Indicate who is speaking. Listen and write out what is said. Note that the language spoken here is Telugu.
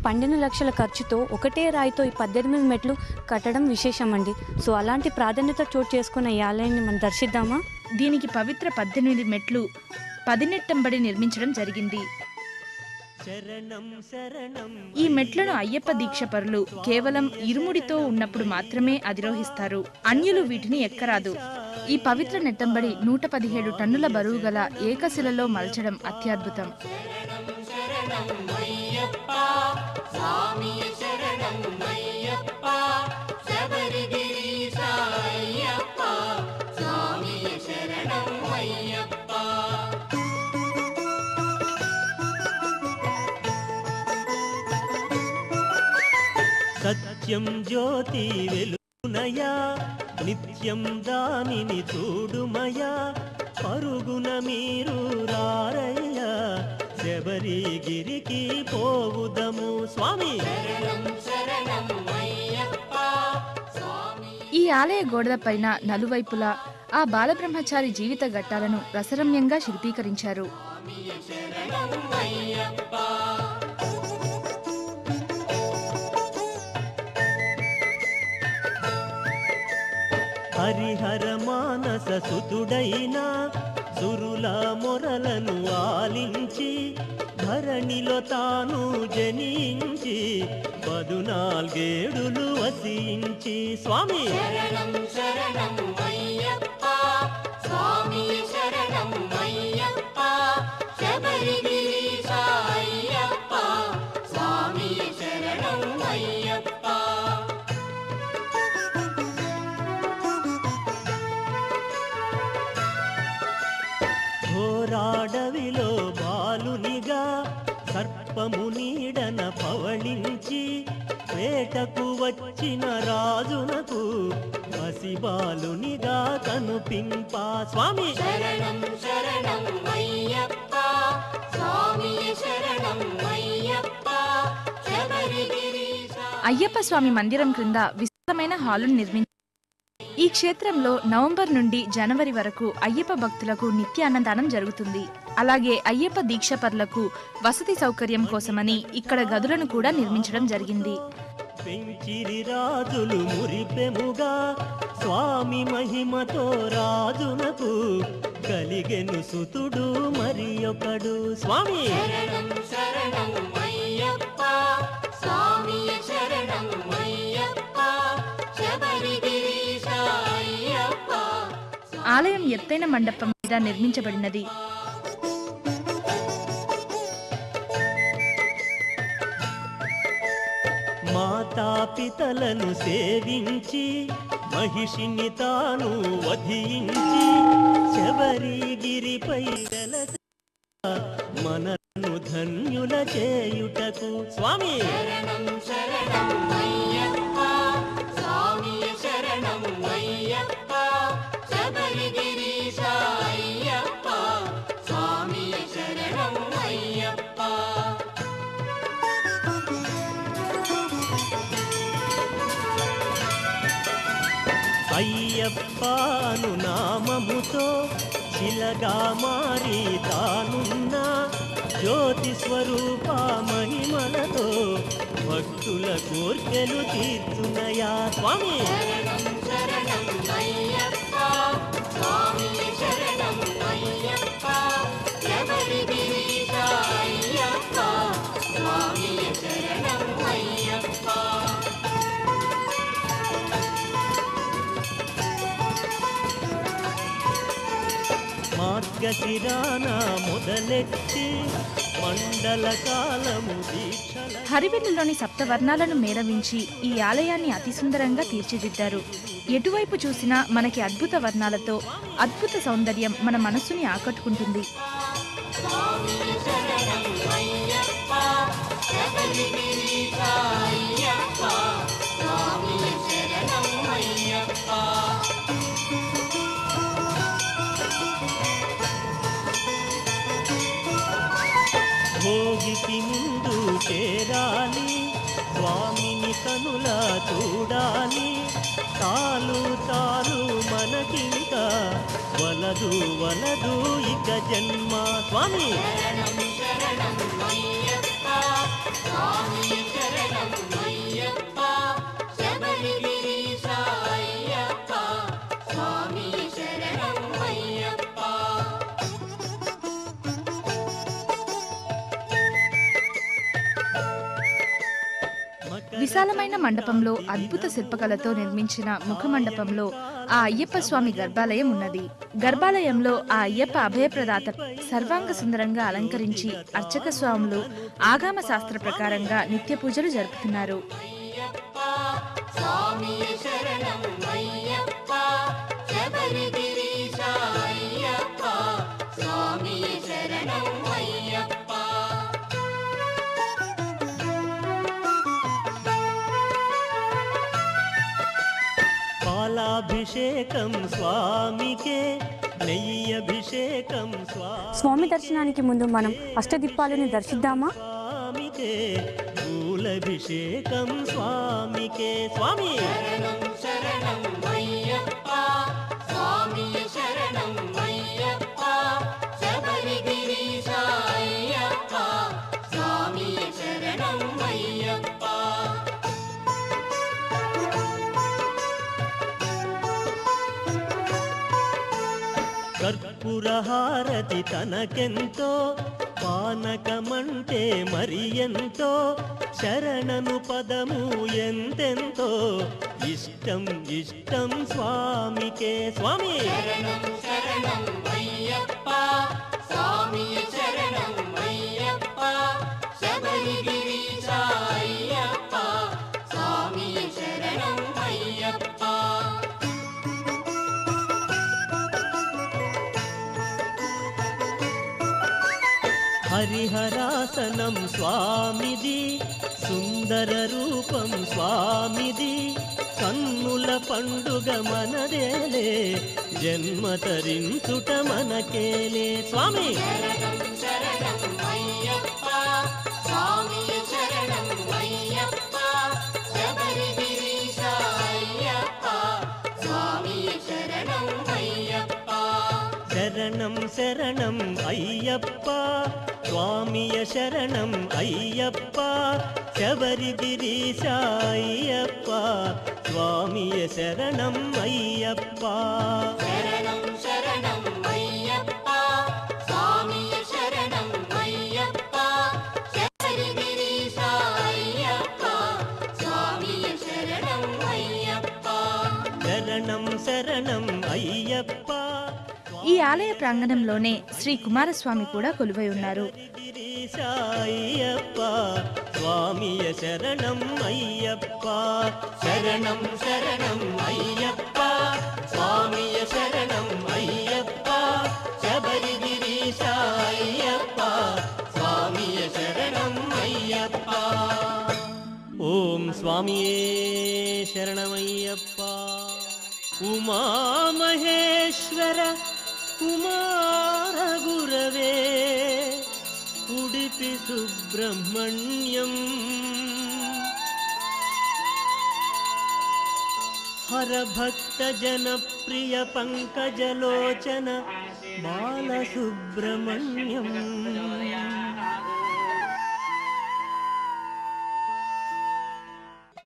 Speaker 1: 12 లక్షల ఖర్చుతో ఒకటే రాయితో ఈ 18 మెట్లు కట్టడం విశేషమండి. సో అలాంటి ప్రాధాన్యత చోటు చేసుకున్న ఈ ఆలయాన్ని మనం దర్శిద్దామా?
Speaker 2: దీనికి పవిత్ర 18 మెట్లు 10 నెట్టంబడి నిర్మించడం జరిగింది. ఈ మెట్లను అయ్యప్ప దీక్షపరులు కేవలం ఇరుముడితో ఉన్నప్పుడు మాత్రమే అధిరోహిస్తారు. అన్యులు వీటిని ఎక్కరాదు. ఈ పవిత్ర నెట్టంబడి 117 టన్నుల బరువు గల ఏకశిలలో మలచడం అత్యద్భుతం.
Speaker 3: సత్యం జ్యోతి వెలుగునయా, నిత్యం దానిని చూడుమయా, పరుగున మీరు రారయ్యా, శబరిగిరికి పోవుదము స్వామి.
Speaker 2: ఈ ఆలయ గోడల పైన నలువైపులా ఆ బాలబ్రహ్మచారి జీవిత ఘట్టాలను రసరమ్యంగా శిల్పీకరించారు.
Speaker 3: హరిహర మానస సుతుడైన సురుల మొరలను ఆలించి ధరణిలో తాను జనించి 14 వసించి స్వామి. ఘోరాడవిలో బాలునిగా సర్పము నీడన పవళించి వేటకు వచ్చిన రాజునకు పసిబాలునిగా కనుపింప స్వామి.
Speaker 2: అయ్యప్ప స్వామి మందిరం క్రింద విస్తృతమైన హాలును నిర్మించారు. ఈ క్షేత్రంలో నవంబర్ నుండి జనవరి వరకు అయ్యప్ప భక్తులకు నిత్య అన్నదానం జరుగుతుంది. అలాగే అయ్యప్ప దీక్షపరులకు వసతి సౌకర్యం కోసమని ఇక్కడ గదులను కూడా నిర్మించడం జరిగింది.
Speaker 3: పెంచిరి రాజులు మురిపెముగా స్వామి మహిమతో రాజునకు కలిగెను సుతుడు మరి ఒకడు స్వామి.
Speaker 2: ఆలయం ఎత్తైన మండపం మీద నిర్మించబడినది.
Speaker 3: మాతాపితలను సేవించి మహిషిని తాను వధించి శబరిగిరిపై వెలసి మనను ధన్యుల చేయుటకు స్వామి. అయ్యప్పను నామముతో శిలగా మారి తానున్న జ్యోతి స్వరూప మహిమలతో భక్తుల కోర్కెలు తీర్చునయా స్వామి. మార్గశిరాన మొదలెట్టి మండల కాలము దీక్షల
Speaker 2: హరివిల్లులోని సప్తవర్ణాలను మేళవించి ఈ ఆలయాన్ని అతి సుందరంగా తీర్చిదిద్దారు. ఎటువైపు చూసినా మనకి అద్భుత వర్ణాలతో అద్భుత సౌందర్యం మన మనస్సుని ఆకట్టుకుంటుంది.
Speaker 3: భోగికి ముందు చేరాలి స్వామిని కనుల చూడాలి, తాలు తాలు మనకింక వలదు వలదు ఇక జన్మ స్వామి.
Speaker 2: విశాలమైన మండపంలో అద్భుత శిల్పకళతో నిర్మించిన ముఖ మండపంలో ఆ అయ్యప్ప స్వామి గర్భాలయం ఉన్నది. గర్భాలయంలో ఆ అయ్యప్ప అభయప్రదాత సర్వాంగ సుందరంగా అలంకరించి అర్చక స్వాములు ఆగమ శాస్త్ర ప్రకారంగా నిత్య పూజలు జరుపుతున్నారు.
Speaker 3: పాలాభిషేకం స్వామికే, నెయ్యభిషేకం
Speaker 1: స్వామి దర్శనానికి ముందు మనం అష్టదిప్పాలని దర్శిద్దామా?
Speaker 3: స్వామికే, పూలభిషేకం స్వామికే. స్వామి కర్పూరహారతి తనకెంతో, పానకమంటే మరి ఎంతో, శరణను పదము ఎంతెంతో, ఇష్టం ఇష్టం స్వామికే. స్వామి హరిహరాసనం స్వామిది, సుందర రూపం స్వామిది, కన్నుల పండుగ మనదేలే, జన్మ తరించుట మనకేలే. స్వామి శరణం శరణం అయ్యప్ప, స్వామియ శరణం అయ్యప్ప, శబరిగిరీశ అయ్యప్ప, స్వామియ శరణం అయ్యప్ప. శరణం శరణం అయ్యప్ప.
Speaker 2: ఈ ఆలయ ప్రాంగణంలోనే శ్రీ కుమారస్వామి కూడా కొలువై ఉన్నారు.
Speaker 3: అయ్యప్ప, స్వామియ శరణం అయ్యప్ప, శరణం శరణం అయ్యప్ప, స్వామియ శరణం అయ్యప్ప, శబరిగిరీశ అయ్యప్ప, స్వామియ శరణం అయ్యప్ప. ఓం స్వామియే శరణమయ్యప్ప. ఉమామహేశ్వర కుమార గురవే, ఉడిపి సుబ్రహ్మణ్యం, హరభక్త జనప్రియ పంకజలోచన బాలసుబ్రహ్మణ్యం.